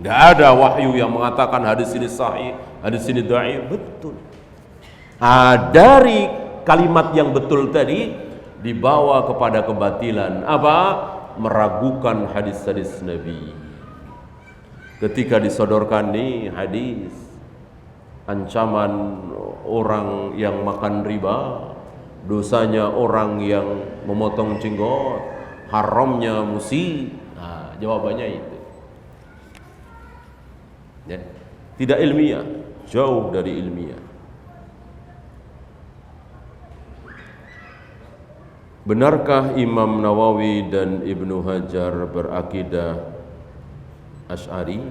Nggak ada wahyu yang mengatakan hadis ini sahih, hadis ini dhaif, betul. Dari kalimat yang betul tadi dibawa kepada kebatilan, meragukan hadis-hadis Nabi. Ketika disodorkan nih hadis ancaman orang yang makan riba, dosanya orang yang memotong jenggot, haramnya musik. Jawabannya itu. Ya. Tidak ilmiah, jauh dari ilmiah. Benarkah Imam Nawawi dan Ibnu Hajar berakidah Asy'ari?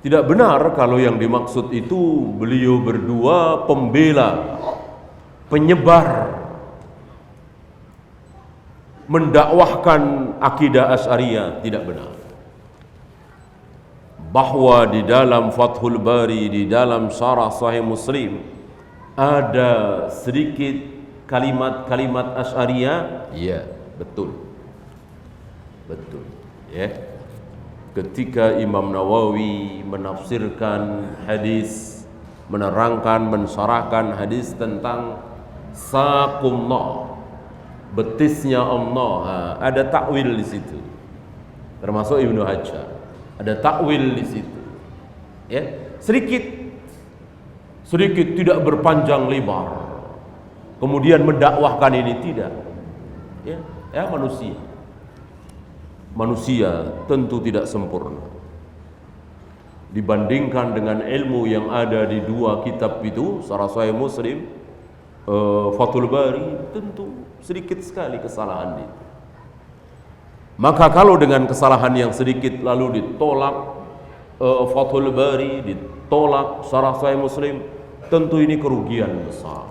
Tidak benar kalau yang dimaksud itu beliau berdua pembela, penyebar, mendakwahkan akidah Asy'ariyah. Tidak benar. Bahwa di dalam Fathul Bari, di dalam Syarah Sahih Muslim ada sedikit kalimat-kalimat Asy'ariyah, iya, betul, ya. Ketika Imam Nawawi menafsirkan hadis, menerangkan, mensyarahkan hadis tentang saqullah, betisnya Allah, ada takwil di situ. Termasuk Ibnu Hajar, ada takwil di situ. Ya, sedikit tidak berpanjang lebar. Kemudian mendakwahkan ini tidak. Ya, manusia tentu tidak sempurna dibandingkan dengan ilmu yang ada di 2 kitab itu, Syarah Sahih Muslim, Fathul Bari, tentu sedikit sekali kesalahan itu. Maka kalau dengan kesalahan yang sedikit lalu ditolak Fathul Bari, ditolak Syarah Sahih Muslim, tentu ini kerugian besar.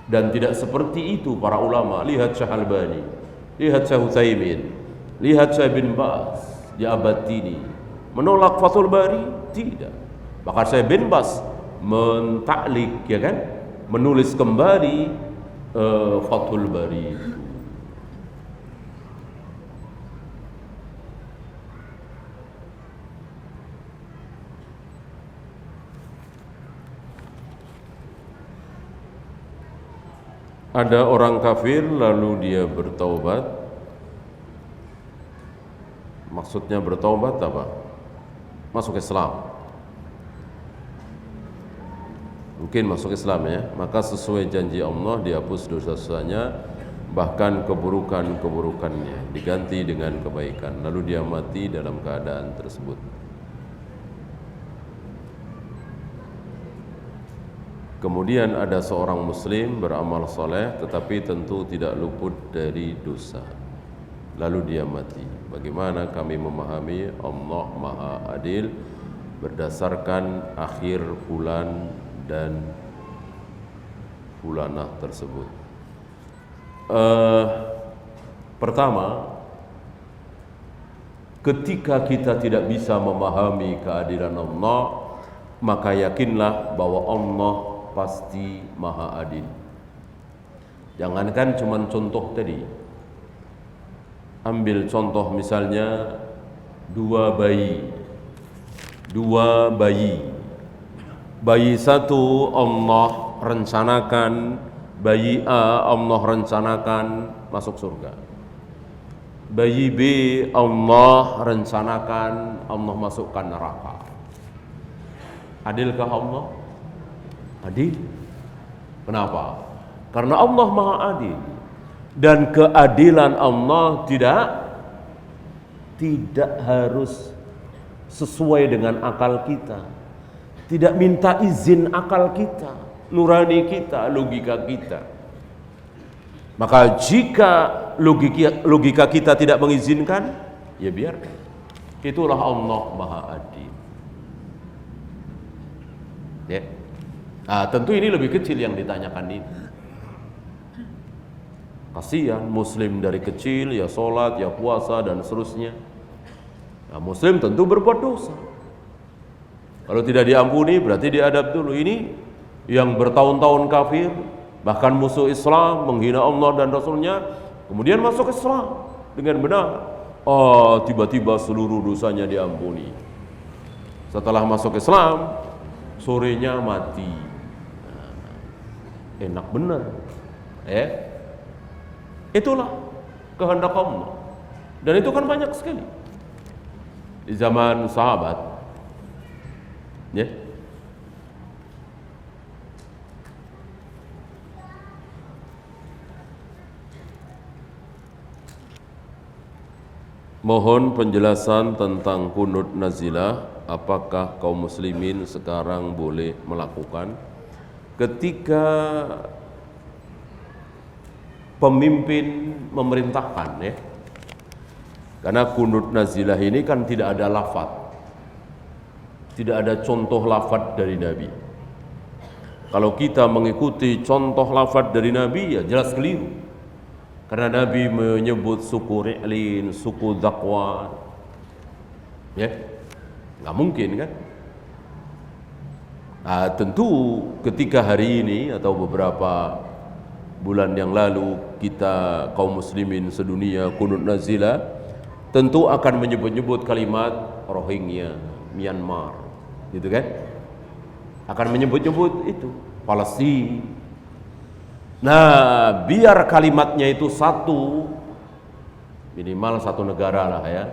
Dan tidak seperti itu para ulama. Lihat Syekh Albani, lihat Syekh Utsaimin, lihat Syekh bin Baz di abad ini menolak Fathul Bari, tidak. Bahkan Syekh bin Baz mentaklik, ya kan, menulis kembali Fathul Bari itu. Ada orang kafir lalu dia bertaubat. Maksudnya bertaubat apa? Masuk Islam. Mungkin masuk Islam, ya. Maka sesuai janji Allah dihapus dosa-dosanya, bahkan keburukan-keburukannya diganti dengan kebaikan, lalu dia mati dalam keadaan tersebut. Kemudian ada seorang muslim beramal soleh tetapi tentu tidak luput dari dosa, lalu dia mati. Bagaimana kami memahami Allah Maha Adil berdasarkan akhir bulan dan bulanah tersebut? Pertama, ketika kita tidak bisa memahami keadilan Allah, maka yakinlah bahwa Allah pasti Maha Adil. Jangankan cuma contoh tadi, ambil contoh misalnya dua bayi satu Allah rencanakan, bayi A Allah rencanakan masuk surga, bayi B Allah rencanakan Allah masukkan neraka. Adilkah Allah? Adil. Kenapa? Karena Allah Maha Adil, dan keadilan Allah tidak harus sesuai dengan akal kita, tidak minta izin akal kita, nurani kita, logika kita. Maka jika logika kita tidak mengizinkan, ya biarkan. Itulah Allah Maha Adil. Ya. Tentu ini lebih kecil yang ditanyakan ini. Kasihan muslim dari kecil ya sholat, ya puasa dan seterusnya. Nah, muslim tentu berbuat dosa. Kalau tidak diampuni berarti diadab dulu. Ini yang bertahun-tahun kafir, bahkan musuh Islam, menghina Allah dan Rasulnya, kemudian masuk Islam dengan benar. Tiba-tiba seluruh dosanya diampuni. Setelah masuk Islam, sorenya mati. Enak benar. Itulah kehendak Allah. Dan itu kan banyak sekali di zaman sahabat. Ya. Mohon penjelasan tentang kunut nazilah. Apakah kaum muslimin sekarang boleh melakukan ketika pemimpin memerintahkan, ya? Karena kunut nazilah ini kan tidak ada lafaz, tidak ada contoh lafaz dari Nabi. Kalau kita mengikuti contoh lafaz dari Nabi, ya jelas keliru. Karena Nabi menyebut suku Ri'lin, suku Zakwan, ya, nggak mungkin kan? Tentu ketika hari ini atau beberapa bulan yang lalu kita kaum muslimin sedunia kunut nazilah, tentu akan menyebut-nyebut kalimat Rohingya, Myanmar, gitu kan? Akan menyebut-nyebut itu Palestina. Nah, biar kalimatnya itu satu, minimal satu negara lah ya.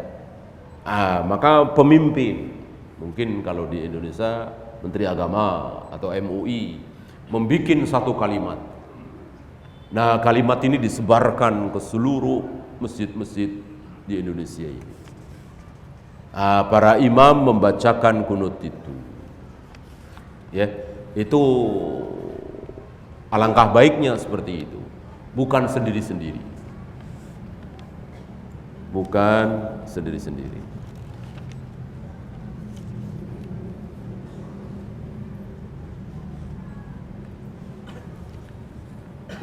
Maka pemimpin, mungkin kalau di Indonesia Menteri Agama atau MUI membikin satu kalimat. Nah, kalimat ini disebarkan ke seluruh masjid-masjid di Indonesia ini. Para imam membacakan kunut itu. Ya, itu alangkah baiknya seperti itu. Bukan sendiri-sendiri. Bukan sendiri-sendiri.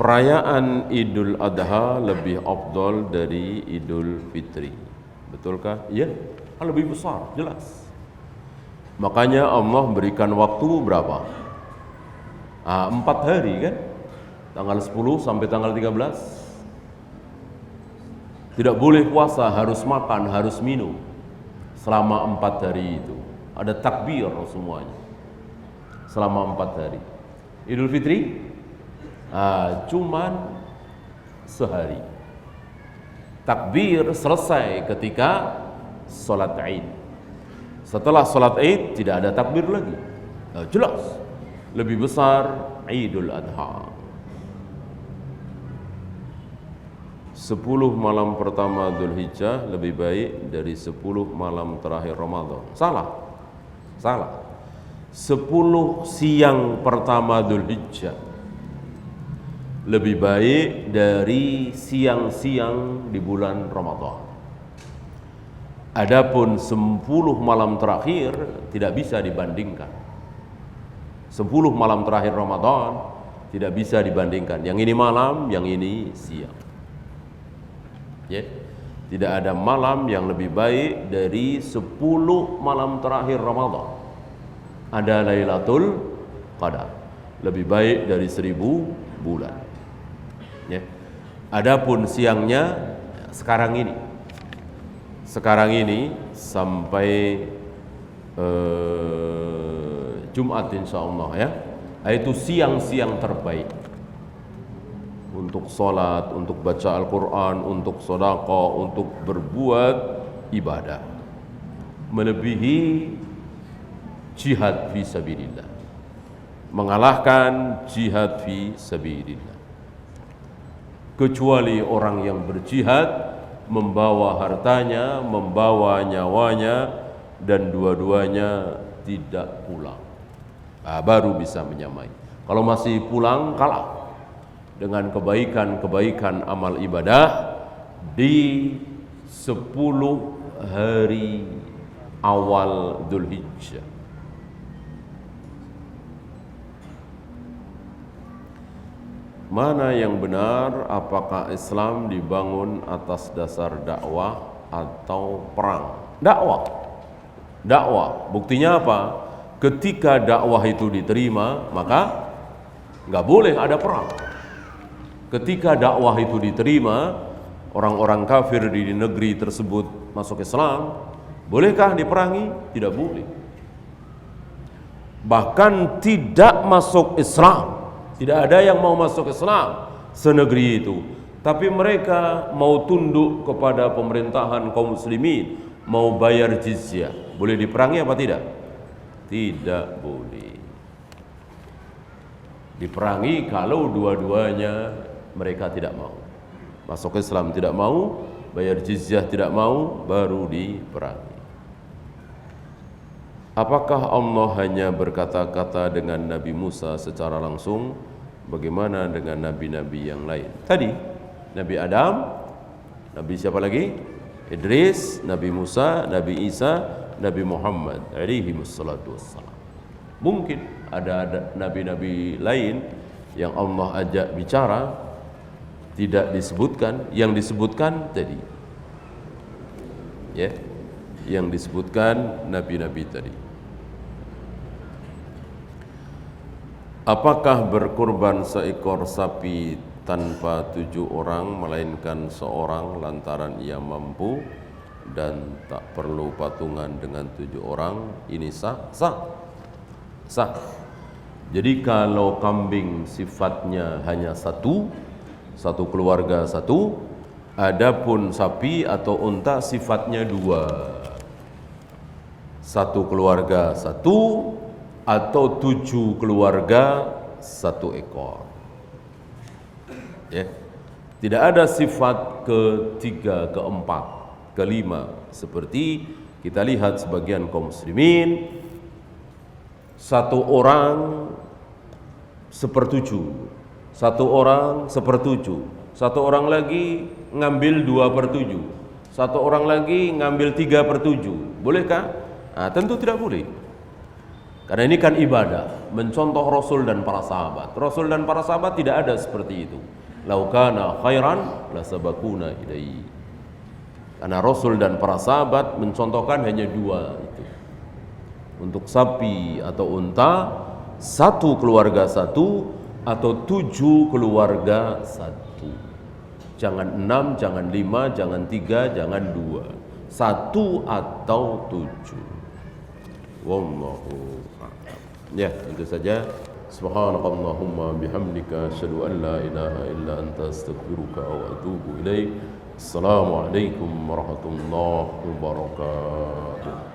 Perayaan Idul Adha lebih afdal dari Idul Fitri. Betulkah? Ya, lebih besar, jelas. Makanya Allah berikan waktu berapa? 4 hari kan? Tanggal 10 sampai tanggal 13. Tidak boleh puasa, harus makan, harus minum selama 4 hari itu. Ada takbir semuanya selama 4 hari. Idul Fitri cuman sehari. Takbir selesai ketika sholat Id. Setelah sholat Id tidak ada takbir lagi. Jelas lebih besar Idul Adha. 10 malam pertama Dzulhijjah lebih baik dari 10 malam terakhir Ramadan. Salah. 10 siang pertama Dzulhijjah lebih baik dari siang-siang di bulan Ramadan. Adapun 10 malam terakhir tidak bisa dibandingkan. 10 malam terakhir Ramadan tidak bisa dibandingkan. Yang ini malam, yang ini siang. Ya. Tidak ada malam yang lebih baik dari 10 malam terakhir Ramadan. Ada Lailatul Qadar, lebih baik dari 1000 bulan. Ya. Adapun siangnya sekarang ini sampai Jumat insyaallah ya. Itu siang-siang terbaik untuk sholat, untuk baca Al-Quran, untuk sedekah, untuk berbuat ibadah, melebihi jihad fi sabilillah, mengalahkan jihad fi sabilillah. Kecuali orang yang berjihad membawa hartanya, membawa nyawanya, dan dua-duanya tidak pulang, baru bisa menyamai. Kalau masih pulang, kalah dengan kebaikan-kebaikan amal ibadah di 10 hari awal Dzulhijjah. Mana yang benar, apakah Islam dibangun atas dasar dakwah atau perang? Dakwah. Buktinya apa? Ketika dakwah itu diterima, maka nggak boleh ada perang. Ketika dakwah itu diterima, orang-orang kafir di negeri tersebut masuk Islam, bolehkah diperangi? Tidak boleh. Bahkan tidak masuk Islam. Tidak ada yang mau masuk Islam senegeri itu. Tapi mereka mau tunduk kepada pemerintahan kaum muslimin, mau bayar jizyah. Boleh diperangi apa tidak? Tidak boleh. Diperangi kalau dua-duanya mereka tidak mau. Masuk Islam tidak mau, bayar jizyah tidak mau, baru diperangi. Apakah Allah hanya berkata-kata dengan Nabi Musa secara langsung? Bagaimana dengan nabi-nabi yang lain? Tadi Nabi Adam, Nabi siapa lagi? Idris, Nabi Musa, Nabi Isa, Nabi Muhammad alaihi wassalatu wassalam. Mungkin ada nabi-nabi lain yang Allah ajak bicara, tidak disebutkan, yang disebutkan tadi. Ya, yang disebutkan nabi-nabi tadi. Apakah berkurban seekor sapi tanpa 7 orang melainkan seorang lantaran ia mampu dan tak perlu patungan dengan 7 orang? Ini sah? Sah. Jadi kalau kambing sifatnya hanya satu keluarga satu, adapun sapi atau unta sifatnya 2, satu keluarga satu atau 7 keluarga 1 ekor. Ya. Tidak ada sifat ketiga, keempat, kelima seperti kita lihat sebagian kaum muslimin, 1 orang 1/7, 1 orang 1/7, 1 orang lagi ngambil 2/7, 1 orang lagi ngambil 3/7. Bolehkah? Nah, tentu tidak boleh. Karena ini kan ibadah, mencontoh Rasul dan para sahabat. Rasul dan para sahabat tidak ada seperti itu. Lau kana khairan la sabaquna ilaihi. Karena Rasul dan para sahabat mencontohkan hanya 2 itu. Untuk sapi atau unta, 1 keluarga 1 atau 7 keluarga 1. Jangan 6, jangan 5, jangan 3, jangan 2. 1 atau 7. Wallahu a'lam. Ya, itu saja. Subhanakallahumma bihamdika asyhadu an la ilaha illa anta astaghfiruka wa atubu ilaik. Assalamualaikum warahmatullahi wabarakatuh.